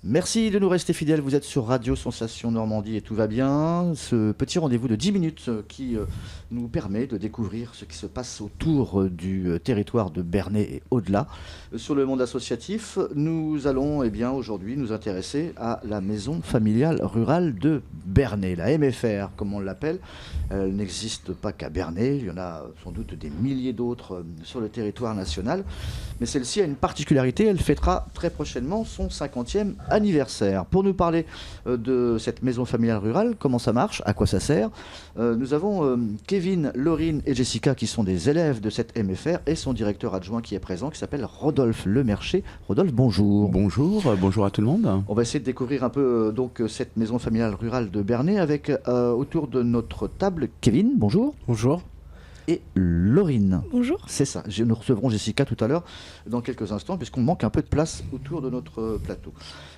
Merci de nous rester fidèles, vous êtes sur Radio Sensation Normandie et tout va bien. Ce petit rendez-vous de 10 minutes qui nous permet de découvrir ce qui se passe autour du territoire de Bernay et au-delà. Sur le monde associatif, nous allons aujourd'hui nous intéresser à la maison familiale rurale de Bernay, la MFR comme on l'appelle. Elle n'existe pas qu'à Bernay, il y en a sans doute des milliers d'autres sur le territoire national. Mais celle-ci a une particularité, elle fêtera très prochainement son 50e anniversaire. Pour nous parler de cette maison familiale rurale, comment ça marche, à quoi ça sert, nous avons Kevin, Laurine et Jessica qui sont des élèves de cette MFR et son directeur adjoint qui est présent, qui s'appelle Rodolphe Lemerché. Rodolphe, bonjour. Bonjour à tout le monde. On va essayer de découvrir un peu cette maison familiale rurale de Bernay avec autour de notre table Kevin, bonjour. Bonjour. Et Laurine. Bonjour. C'est ça, nous recevrons Jessica tout à l'heure dans quelques instants puisqu'on manque un peu de place autour de notre plateau.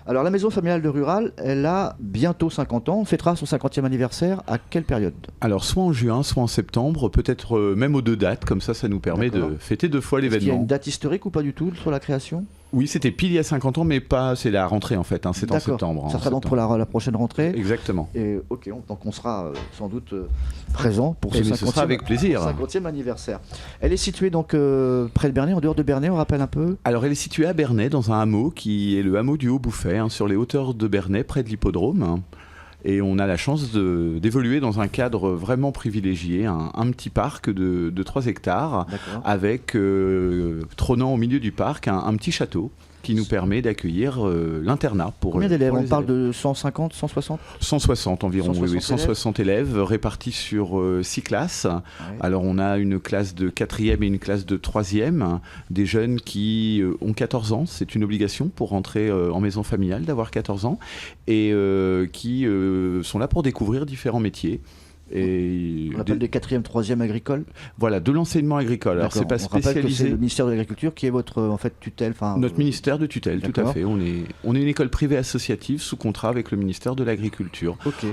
Alors la maison familiale de Rural, elle a bientôt 50 ans, on fêtera son 50e anniversaire à quelle période? Alors soit en juin, soit en septembre, peut-être même aux deux dates, comme ça nous permet de fêter deux fois l'événement. Est-ce qu'il y a une date historique ou pas du tout sur la création? Oui, c'était pile il y a 50 ans, mais pas, c'est la rentrée en fait, c'est en septembre. Ça sera donc pour la prochaine rentrée. Exactement. Et ok, donc on sera sans doute présent pour ce 50e anniversaire. Elle est située donc près de Bernay, en dehors de Bernay, on rappelle un peu? Alors elle est située à Bernay, dans un hameau qui est le hameau du Haut-Bouffay, sur les hauteurs de Bernay, près de l'hippodrome. Et on a la chance d'évoluer dans un cadre vraiment privilégié, un petit parc de 3 hectares, avec, trônant au milieu du parc, un petit château qui nous permet d'accueillir l'internat. Combien d'élèves? On parle de 150, 160 160 environ, 160 élèves répartis sur 6 classes. Ouais. Alors on a une classe de 4e et une classe de 3e, des jeunes qui ont 14 ans, c'est une obligation pour rentrer en maison familiale d'avoir 14 ans, et qui sont là pour découvrir différents métiers. Et on appelle des 4e, 3e agricoles. Voilà, de l'enseignement agricole. Alors c'est pas spécialisé. C'est le ministère de l'Agriculture qui est votre tutelle. Notre ministère de tutelle, tout à fait. On est une école privée associative sous contrat avec le ministère de l'Agriculture. Ok.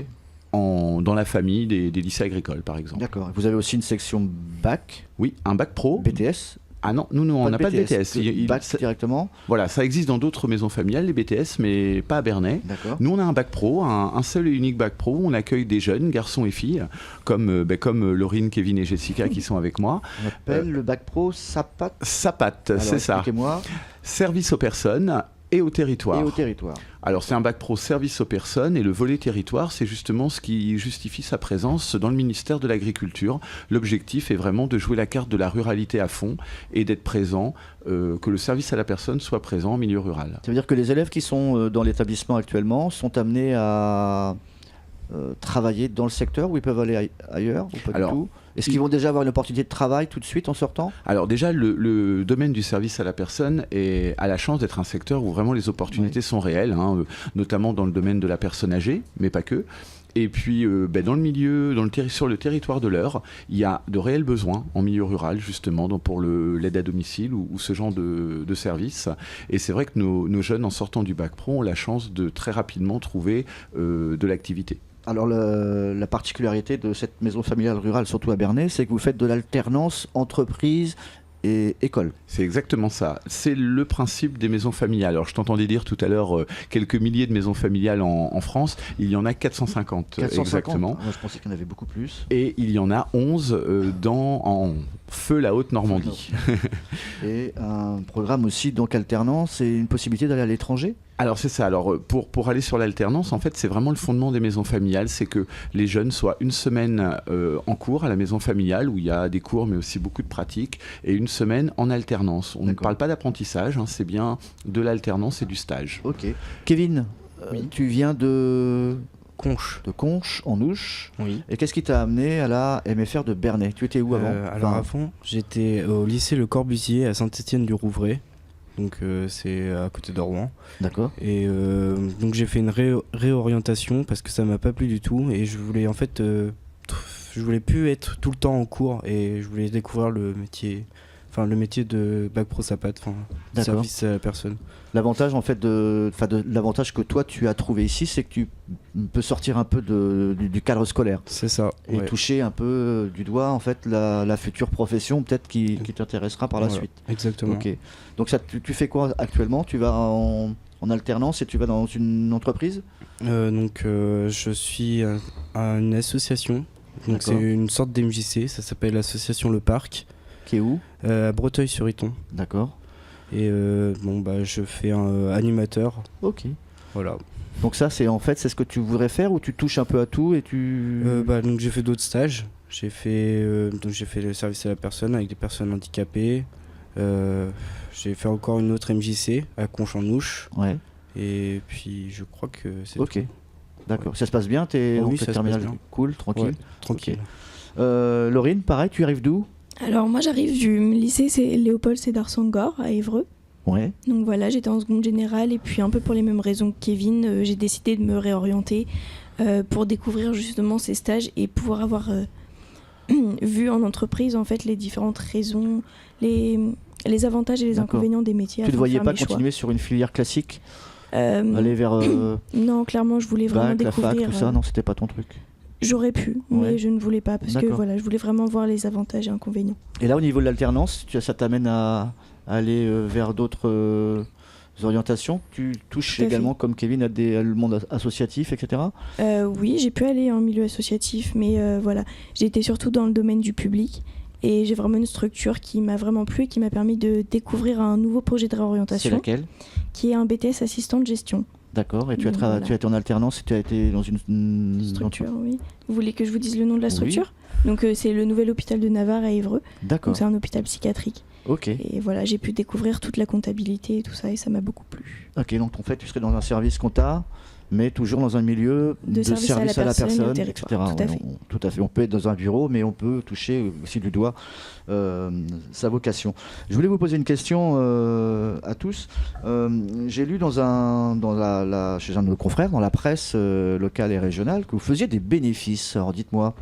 Dans la famille des lycées agricoles, par exemple. D'accord. Vous avez aussi une section bac. Oui, un bac pro. BTS. Ah non, nous on n'a pas de BTS. Bac directement. Voilà, ça existe dans d'autres maisons familiales, les BTS, mais pas à Bernay. Nous on a un bac pro, un seul et unique bac pro. On accueille des jeunes, garçons et filles, comme Laurine, Kevin et Jessica qui sont avec moi. On appelle le bac pro SAPAT. SAPAT, c'est ça. Expliquez-moi. Service aux personnes et au territoire. Alors c'est un bac pro service aux personnes, et le volet territoire, c'est justement ce qui justifie sa présence dans le ministère de l'Agriculture. L'objectif est vraiment de jouer la carte de la ruralité à fond et d'être présent, que le service à la personne soit présent en milieu rural. Ça veut dire que les élèves qui sont dans l'établissement actuellement sont amenés à travailler dans le secteur, où ils peuvent aller ailleurs ou pas du tout? Est-ce qu'ils vont déjà avoir une opportunité de travail tout de suite en sortant? Alors déjà, le domaine du service à la personne a la chance d'être un secteur où vraiment les opportunités sont réelles, notamment dans le domaine de la personne âgée, mais pas que. Et puis dans le milieu, sur le territoire de l'Eure, il y a de réels besoins en milieu rural, justement, pour l'aide à domicile ou ce genre de service. Et c'est vrai que nos jeunes, en sortant du bac pro, ont la chance de très rapidement trouver de l'activité. Alors la particularité de cette maison familiale rurale, surtout à Bernay, c'est que vous faites de l'alternance entreprise et école. C'est exactement ça. C'est le principe des maisons familiales. Alors je t'entendais dire tout à l'heure quelques milliers de maisons familiales en France. Il y en a 450 exactement. Moi, je pensais qu'il y en avait beaucoup plus. Et il y en a 11 en feu la Haute-Normandie. Et un programme aussi, donc alternance, et une possibilité d'aller à l'étranger? Alors c'est ça. Alors pour aller sur l'alternance, en fait, c'est vraiment le fondement des maisons familiales, c'est que les jeunes soient une semaine en cours à la maison familiale où il y a des cours mais aussi beaucoup de pratiques, et une semaine en alternance. On ne parle pas d'apprentissage, c'est bien de l'alternance et du stage. Ok. Kevin, oui. Tu viens de Conches. De Conches, en Ouche. Oui. Et qu'est-ce qui t'a amené à la MFR de Bernay? Tu étais où avant? Alors avant, j'étais au lycée Le Corbusier à Saint-Étienne-du-Rouvray. Donc c'est à côté de Rouen. D'accord. Et donc j'ai fait une réorientation parce que ça m'a pas plu du tout, et je voulais en fait je voulais plus être tout le temps en cours, et je voulais découvrir le métier enfin le métier de bac pro SAPAT, enfin D'accord. service à la personne. L'avantage en fait l'avantage que toi tu as trouvé ici, c'est que tu peux sortir un peu du cadre scolaire C'est ça. et ouais. toucher un peu du doigt en fait la future profession peut-être qui t'intéressera par la Voilà, suite. Exactement. Ok. Donc ça, tu fais quoi actuellement? Tu vas en alternance et tu vas dans une entreprise? Je suis à une association. Donc c'est D'accord. une sorte d'MJC, ça s'appelle l'association Le Parc, Qui est où? à Breteuil-sur-Iton. D'accord. Et je fais un animateur. Ok. Voilà. Donc ça, c'est ce que tu voudrais faire ou tu touches un peu à tout et tu... Donc j'ai fait d'autres stages. J'ai fait le service à la personne avec des personnes handicapées. J'ai fait encore une autre MJC à Conche-en-Ouche. Ouais. Et puis je crois que c'est Ok. tout. D'accord. Ça se passe bien? T'es Oui, donc, ça se terminale passe bien. cool, tranquille. Ouais, tranquille. Laurine, pareil, tu arrives d'où? Alors moi j'arrive du lycée c'est Léopold Sédar Senghor à Évreux. Ouais. Donc voilà, j'étais en seconde générale et puis un peu pour les mêmes raisons que Kevin, j'ai décidé de me réorienter pour découvrir justement ces stages et pouvoir avoir vu en entreprise en fait les différentes raisons, les avantages et les D'accord. inconvénients des métiers. Tu ne afin de voyais faire pas mes choix. continuer sur une filière classique? Euh, Aller vers Non, clairement, je voulais vraiment bac, la fac, découvrir. tout ça? Non, c'était pas ton truc. J'aurais pu, Ouais. mais je ne voulais pas parce que D'accord. voilà, je voulais vraiment voir les avantages et inconvénients. Et là, au niveau de l'alternance, ça t'amène à aller vers d'autres orientations? Tu touches Tout à également, comme Kevin, à le monde associatif, etc. Oui, j'ai pu aller en milieu associatif, mais voilà, j'ai été surtout dans le domaine du public et j'ai vraiment une structure qui m'a vraiment plu et qui m'a permis de découvrir un nouveau projet de C'est réorientation laquelle? qui est un BTS assistant de gestion. D'accord. Et tu as, Voilà. tu as été en alternance et tu as été dans une Structure, oui. Vous voulez que je vous dise le nom de la Oui. structure? Donc c'est le nouvel hôpital de Navarre à Évreux. D'accord. Donc c'est un hôpital psychiatrique. Ok. Et voilà, j'ai pu découvrir toute la comptabilité et tout ça et ça m'a beaucoup plu. Ok. Donc en fait, tu serais dans un service compta, mais toujours dans un milieu De service à la personne et au etc. territoire, tout à Ouais, fait. Tout à fait. On peut être dans un bureau, mais on peut toucher aussi du doigt sa vocation. Je voulais vous poser une question à tous. J'ai lu chez un de nos confrères, dans la presse locale et régionale, que vous faisiez des bénéfices. Alors dites-moi,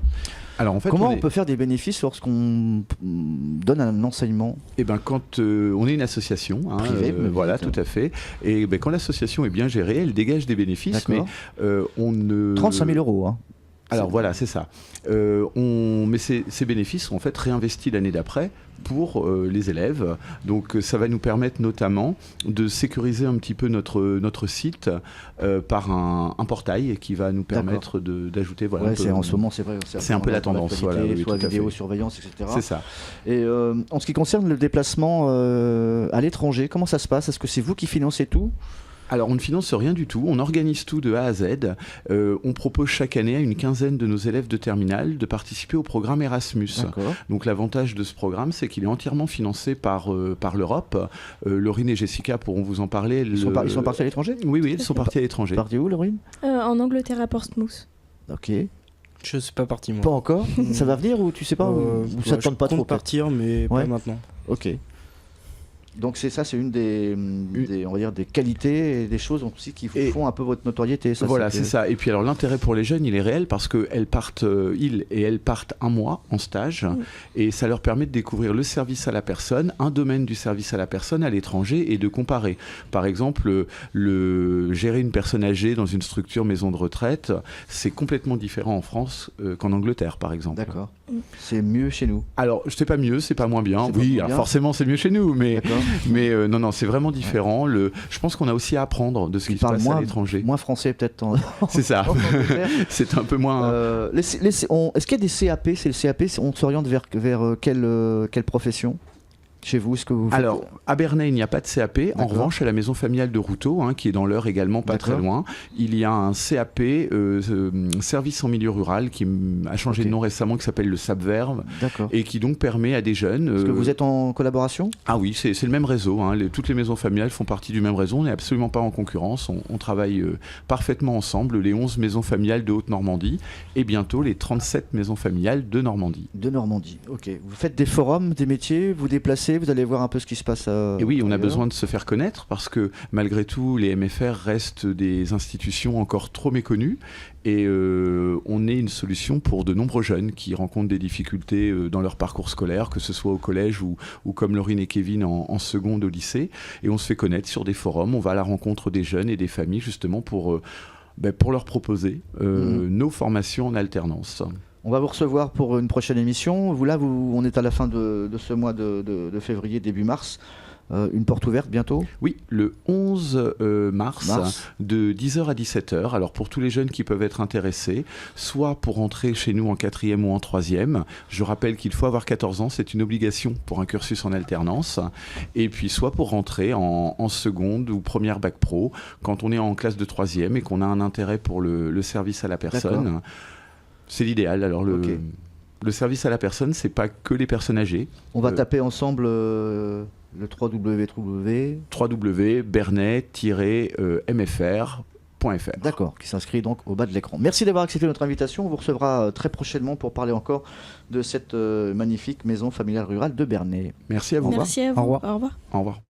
Alors en fait, comment on peut faire des bénéfices lorsqu'on donne un enseignement? Eh ben, quand on est une association, hein, Privée, me voilà, dites. tout à fait. Et ben, quand l'association est bien gérée, elle dégage des bénéfices, mais D'accord. on ne. 35 000 euros. Hein. Alors voilà, c'est ça. Mais ces bénéfices sont en fait réinvestis l'année d'après pour les élèves. Donc ça va nous permettre notamment de sécuriser un petit peu notre site par un portail qui va nous permettre d'ajouter. Voilà, Ouais, un peu- en ce moment, c'est vrai. c'est un peu la tendance, voilà, oui, soit tout à fait. vidéosurveillance, etc. C'est ça. Et en ce qui concerne le déplacement à l'étranger, comment ça se passe? Est-ce que c'est vous qui financez tout? Alors on ne finance rien du tout, on organise tout de A à Z. On propose chaque année à une quinzaine de nos élèves de terminale de participer au programme Erasmus. D'accord. Donc l'avantage de ce programme, c'est qu'il est entièrement financé par l'Europe. Laurine et Jessica pourront vous en parler. Ils sont partis à l'étranger? Oui, elles sont parties à l'étranger. Partis où, Laurine? En Angleterre à Portsmouth. Ok. Je suis pas parti moi. Pas encore? Ça va venir ou tu sais pas? Ou ça te tente pas je trop? compte partir, mais Ouais. pas maintenant. Ok. Donc c'est une on va dire des qualités et des choses aussi qui Et- font un peu votre notoriété. Ça, Voilà, c'est ça. Et puis alors l'intérêt pour les jeunes, il est réel parce qu'ils partent un mois en stage et ça leur permet de découvrir le service à la personne, un domaine du service à la personne à l'étranger et de comparer. Par exemple, gérer une personne âgée dans une structure maison de retraite, c'est complètement différent en France qu'en Angleterre, par exemple. D'accord. C'est mieux chez nous. Alors, je sais pas mieux, c'est pas moins bien. C'est pas Oui, moins alors bien. forcément, c'est mieux chez nous, mais D'accord. non, c'est vraiment différent. Je pense qu'on a aussi à apprendre de ce Ils qui se passe à parlent l'étranger. moins français peut-être. C'est ça. en Angleterre. C'est un peu moins. Est-ce qu'il y a des CAP? C'est le CAP, on s'oriente vers quelle profession chez vous? Est-ce que vous faites- Alors, à Bernay, il n'y a pas de CAP. En D'accord. revanche, à la maison familiale de Routot, qui est dans l'Eure également, pas très D'accord. loin, il y a un CAP service en milieu rural qui a changé Ok. de nom récemment, qui s'appelle le SAPVERV, D'accord. et qui donc permet à des jeunes. Est-ce que vous êtes en collaboration? Ah oui, c'est le même réseau. Toutes les maisons familiales font partie du même réseau. On n'est absolument pas en concurrence. On travaille parfaitement ensemble. Les 11 maisons familiales de Haute-Normandie et bientôt les 37 maisons familiales de Normandie. De Normandie. Ok. Vous faites des forums, des métiers, vous déplacez lycée, vous allez voir un peu ce qui se passe. Et oui, on a ailleurs. besoin de se faire connaître parce que malgré tout, les MFR restent des institutions encore trop méconnues et on est une solution pour de nombreux jeunes qui rencontrent des difficultés dans leur parcours scolaire, que ce soit au collège ou comme Laurine et Kevin en seconde au lycée. Et on se fait connaître sur des forums, on va à la rencontre des jeunes et des familles justement pour leur proposer nos formations en alternance. On va vous recevoir pour une prochaine émission. On est à la fin de ce mois de février, début mars. Une porte ouverte bientôt ? Oui, le 11 mars, de 10h à 17h. Alors pour tous les jeunes qui peuvent être intéressés, soit pour entrer chez nous en 4e ou en 3e, je rappelle qu'il faut avoir 14 ans, c'est une obligation pour un cursus en alternance, et puis soit pour rentrer en seconde ou première bac pro, quand on est en classe de 3e et qu'on a un intérêt pour le service à la personne. D'accord. C'est l'idéal. Alors le service à la personne, c'est pas que les personnes âgées. On va taper ensemble le www.bernet-mfr.fr. D'accord, qui s'inscrit donc au bas de l'écran. Merci d'avoir accepté notre invitation. On vous recevra très prochainement pour parler encore de cette magnifique maison familiale rurale de Bernay. Merci à vous. Merci à vous. Au revoir. Au revoir. Au revoir.